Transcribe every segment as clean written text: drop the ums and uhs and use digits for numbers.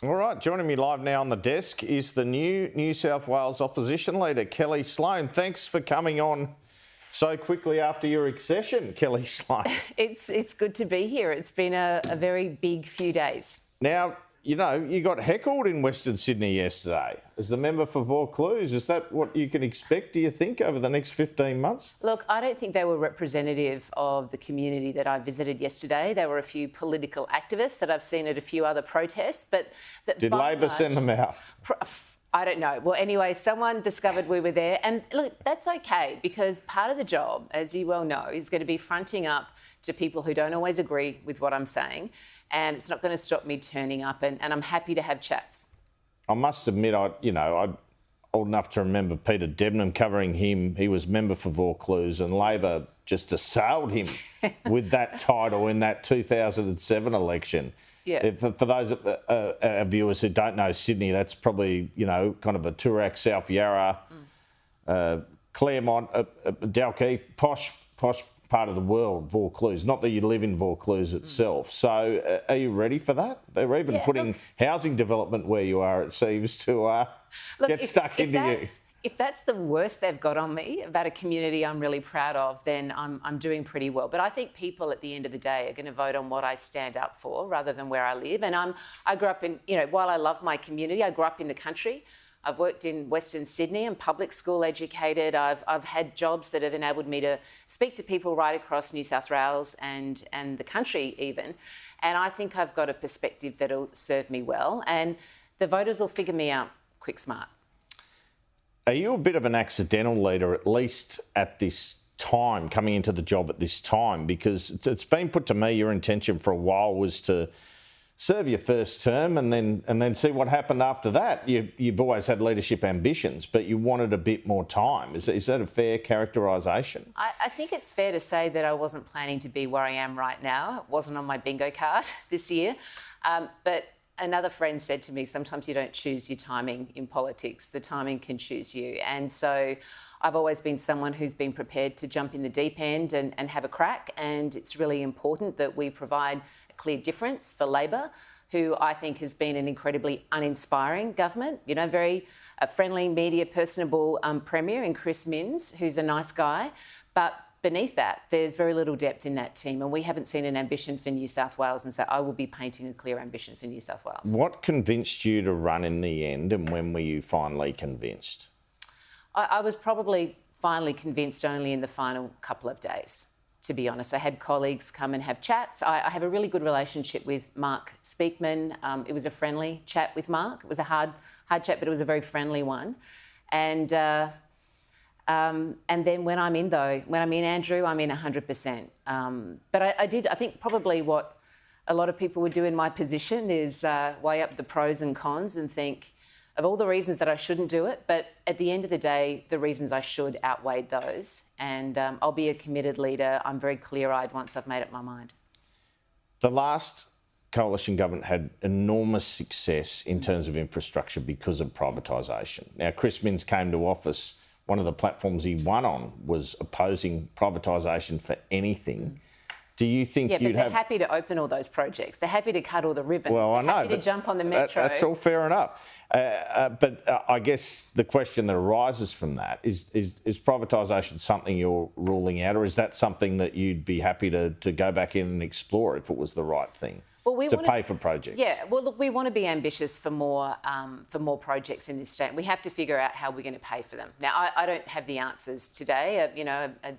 All right, joining me live now on the desk is the new New South Wales Opposition leader, Kellie Sloane. Thanks for coming on so quickly after your accession, Kellie Sloane. It's good to be here. It's been a very big few days. Now, you know, you got heckled in Western Sydney yesterday as the member for Vaucluse. Is that what you can expect, do you think, over the next 15 months? Look, I don't think they were representative of the community that I visited yesterday. There were a few political activists that I've seen at a few other protests, but... Did Labor send them out? I don't know. Well, anyway, someone discovered we were there. And look, that's okay, because part of the job, as you well know, is going to be fronting up to people who don't always agree with what I'm saying. And it's not going to stop me turning up, and I'm happy to have chats. I must admit, I'm old enough to remember Peter Debnam covering him. He was member for Vaucluse, and Labor just assailed him with that title in that 2007 election. Yeah. For those viewers who don't know Sydney, that's probably, kind of a Toorak, South Yarra, Claremont, Dalkeith, posh part of the world, Vaucluse. Not that you live in Vaucluse itself. So are you ready for that? They're even putting housing development where you are, it seems, to get stuck into you. If that's the worst they've got on me about a community I'm really proud of, then I'm doing pretty well. But I think people at the end of the day are going to vote on what I stand up for rather than where I live. And I grew up in, while I love my community, I grew up in the country. I've worked in Western Sydney and public school educated. I've had jobs that have enabled me to speak to people right across New South Wales and the country even. And I think I've got a perspective that'll serve me well. And the voters will figure me out quick smart. Are you a bit of an accidental leader, at least at this time, coming into the job at this time? Because it's been put to me your intention for a while was to serve your first term and then see what happened after that. You've always had leadership ambitions, but you wanted a bit more time. Is that a fair characterisation? I think it's fair to say that I wasn't planning to be where I am right now. It wasn't on my bingo card this year. But another friend said to me, sometimes you don't choose your timing in politics. The timing can choose you. And so I've always been someone who's been prepared to jump in the deep end and have a crack. And it's really important that we provide clear difference for Labor, who I think has been an incredibly uninspiring government. Very friendly, media, personable Premier in Chris Minns, who's a nice guy. But beneath that, there's very little depth in that team, and we haven't seen an ambition for New South Wales, and so I will be painting a clear ambition for New South Wales. What convinced you to run in the end, and when were you finally convinced? I was probably finally convinced only in the final couple of days. To be honest, I had colleagues come and have chats. I have a really good relationship with Mark Speakman. It was a friendly chat with Mark. It was a hard chat, but it was a very friendly one. And then when I'm in, Andrew, I'm in 100%. But I think probably what a lot of people would do in my position is weigh up the pros and cons and think of all the reasons that I shouldn't do it, but at the end of the day, the reasons I should outweighed those. And I'll be a committed leader. I'm very clear-eyed once I've made up my mind. The last coalition government had enormous success in terms of infrastructure because of privatisation. Now, Chris Minns came to office. One of the platforms he won on was opposing privatisation for anything. Do you think you'd they're happy to open all those projects. They're happy to cut all the ribbons. Well, I know. Happy to jump on the metro. That's all fair enough. But I guess the question that arises from that is privatisation something you're ruling out, or is that something that you'd be happy to go back in and explore if it was the right thing to pay for projects? Yeah, well, look, we want to be ambitious for more projects in this state. We have to figure out how we're going to pay for them. Now, I don't have the answers today,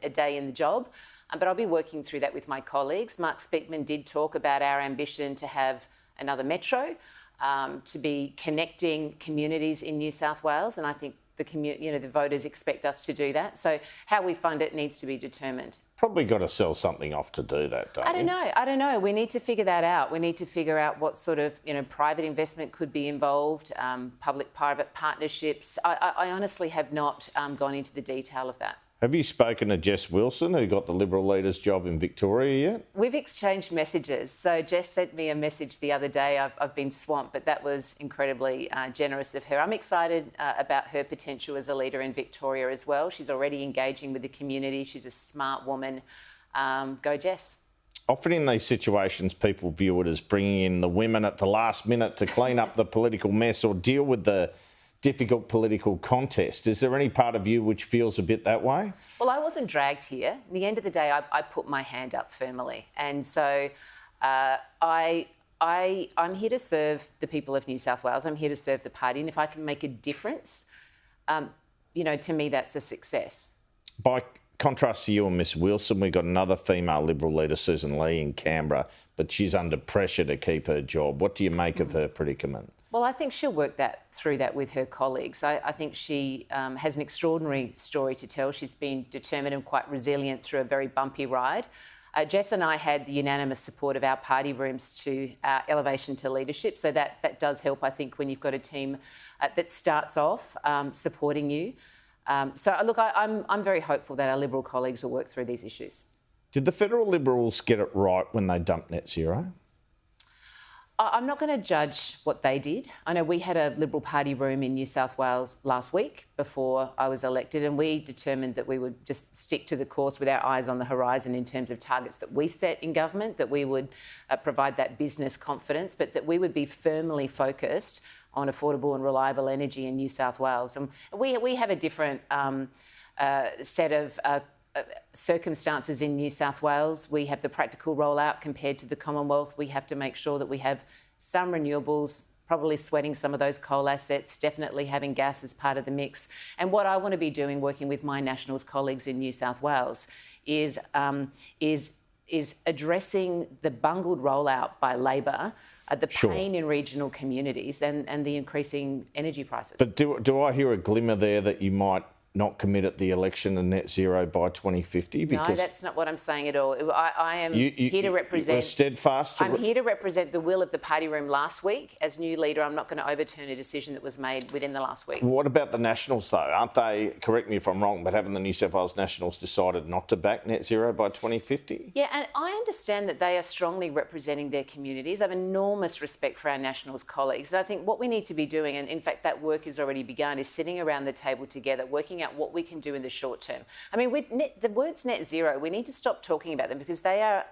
a day in the job. But I'll be working through that with my colleagues. Mark Speakman did talk about our ambition to have another metro, to be connecting communities in New South Wales, and I think the voters expect us to do that. So how we fund it needs to be determined. Probably got to sell something off to do that, don't you? I don't know. We need to figure that out. We need to figure out what sort of private investment could be involved, public-private partnerships. I honestly have not gone into the detail of that. Have you spoken to Jess Wilson, who got the Liberal leader's job in Victoria yet? We've exchanged messages. So Jess sent me a message the other day. I've been swamped, but that was incredibly generous of her. I'm excited about her potential as a leader in Victoria as well. She's already engaging with the community. She's a smart woman. Go Jess. often in these situations, people view it as bringing in the women at the last minute to clean up the political mess or deal with the difficult political contest. Is there any part of you which feels a bit that way? Well, I wasn't dragged here. At the end of the day, I put my hand up firmly. And so I'm here to serve the people of New South Wales. I'm here to serve the party. And if I can make a difference, to me, that's a success. By contrast to you and Miss Wilson, we've got another female Liberal leader, Susan Lee, in Canberra, but she's under pressure to keep her job. What do you make of her predicament? Well, I think she'll work through that with her colleagues. I think she has an extraordinary story to tell. She's been determined and quite resilient through a very bumpy ride. Jess and I had the unanimous support of our party rooms to elevation to leadership, so that does help, I think, when you've got a team that starts off supporting you. Look, I'm very hopeful that our Liberal colleagues will work through these issues. Did the federal Liberals get it right when they dumped net zero? I'm not going to judge what they did. I know we had a Liberal Party room in New South Wales last week before I was elected, and we determined that we would just stick to the course with our eyes on the horizon in terms of targets that we set in government, that we would provide that business confidence, but that we would be firmly focused on affordable and reliable energy in New South Wales. And we have a different set of circumstances in New South Wales. We have the practical rollout compared to the Commonwealth. We have to make sure that we have some renewables, probably sweating some of those coal assets, definitely having gas as part of the mix. And what I want to be doing, working with my Nationals colleagues in New South Wales, is addressing the bungled rollout by Labor, the pain in regional communities and the increasing energy prices. But do I hear a glimmer there that you might not commit at the election and net zero by 2050? Because no, that's not what I'm saying at all. I am here to represent... You're steadfast? I'm here to represent the will of the party room last week. As new leader, I'm not going to overturn a decision that was made within the last week. What about the Nationals, though? Aren't they, correct me if I'm wrong, but haven't the New South Wales Nationals decided not to back net zero by 2050? Yeah, and I understand that they are strongly representing their communities. I have enormous respect for our Nationals colleagues. And I think what we need to be doing, and in fact that work has already begun, is sitting around the table together, working out what we can do in the short term. I mean, the words net zero, we need to stop talking about them because they are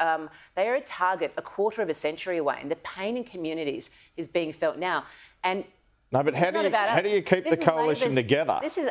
a target a quarter of a century away, and the pain in communities is being felt now. And no, but how do you keep the coalition together? This is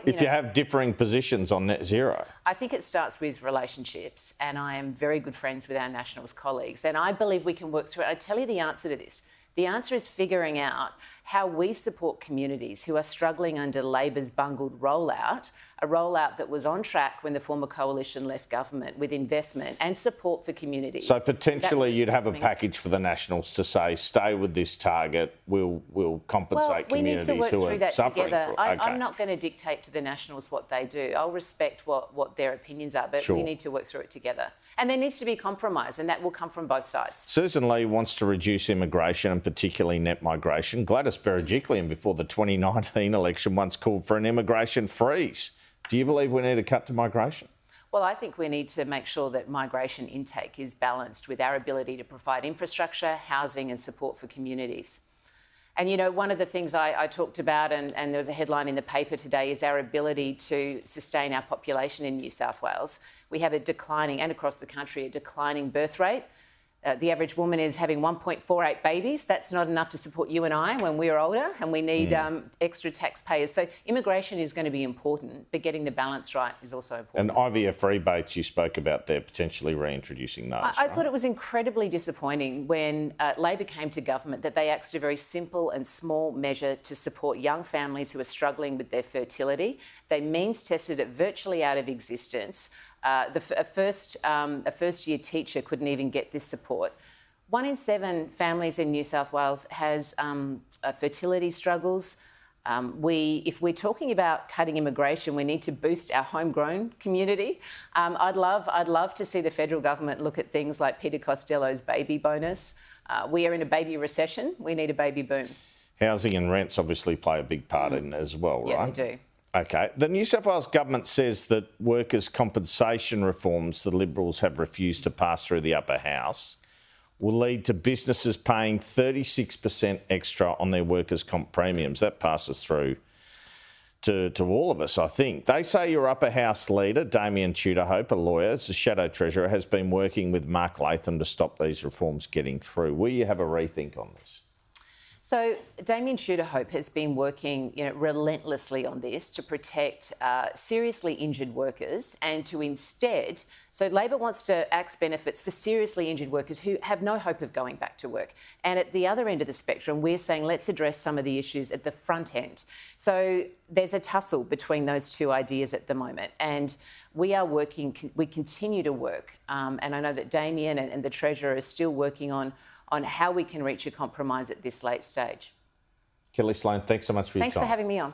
if you have differing positions on net zero. I think it starts with relationships, and I am very good friends with our Nationals colleagues, and I believe we can work through it. I tell you the answer to this. The answer is figuring out how we support communities who are struggling under Labor's bungled rollout, a rollout that was on track when the former coalition left government, with investment and support for communities. So potentially you'd have a package for the Nationals to say, stay with this target, we'll compensate communities who are suffering. I'm not going to dictate to the Nationals what they do. I'll respect what their opinions are, but we need to work through it together. And there needs to be compromise, and that will come from both sides. Susan Lee wants to reduce immigration, and particularly net migration. Gladys Berejiklian, before the 2019 election, once called for an immigration freeze. Do you believe we need a cut to migration? Well, I think we need to make sure that migration intake is balanced with our ability to provide infrastructure, housing and support for communities. And, you know, one of the things I talked about, and there was a headline in the paper today, is our ability to sustain our population in New South Wales. We have a declining, and across the country, a declining birth rate. The average woman is having 1.48 babies. That's not enough to support you and I when we're older, and we need extra taxpayers. So immigration is going to be important, but getting the balance right is also important. And IVF rebates you spoke about there, potentially reintroducing those. I thought it was incredibly disappointing when Labor came to government that they axed a very simple and small measure to support young families who are struggling with their fertility. They means tested it virtually out of existence. A first-year teacher couldn't even get this support. 1 in 7 families in New South Wales has fertility struggles. If we're talking about cutting immigration, we need to boost our homegrown community. I'd love to see the federal government look at things like Peter Costello's baby bonus. We are in a baby recession. We need a baby boom. Housing and rents obviously play a big part in it as well, right? Yeah, they do. OK. The New South Wales government says that workers' compensation reforms the Liberals have refused to pass through the upper house will lead to businesses paying 36% extra on their workers' comp premiums. That passes through to all of us, I think. They say your upper house leader, Damien Tudor-Hope, a lawyer, as a shadow treasurer, has been working with Mark Latham to stop these reforms getting through. Will you have a rethink on this? So Damien Tudor-Hope has been working, relentlessly on this to protect seriously injured workers and to instead, so Labor wants to axe benefits for seriously injured workers who have no hope of going back to work. And at the other end of the spectrum, we're saying let's address some of the issues at the front end. So there's a tussle between those two ideas at the moment. And we continue to work. And I know that Damien and the Treasurer are still working on how we can reach a compromise at this late stage. Kellie Sloane, thanks so much for your time. Thanks for having me on.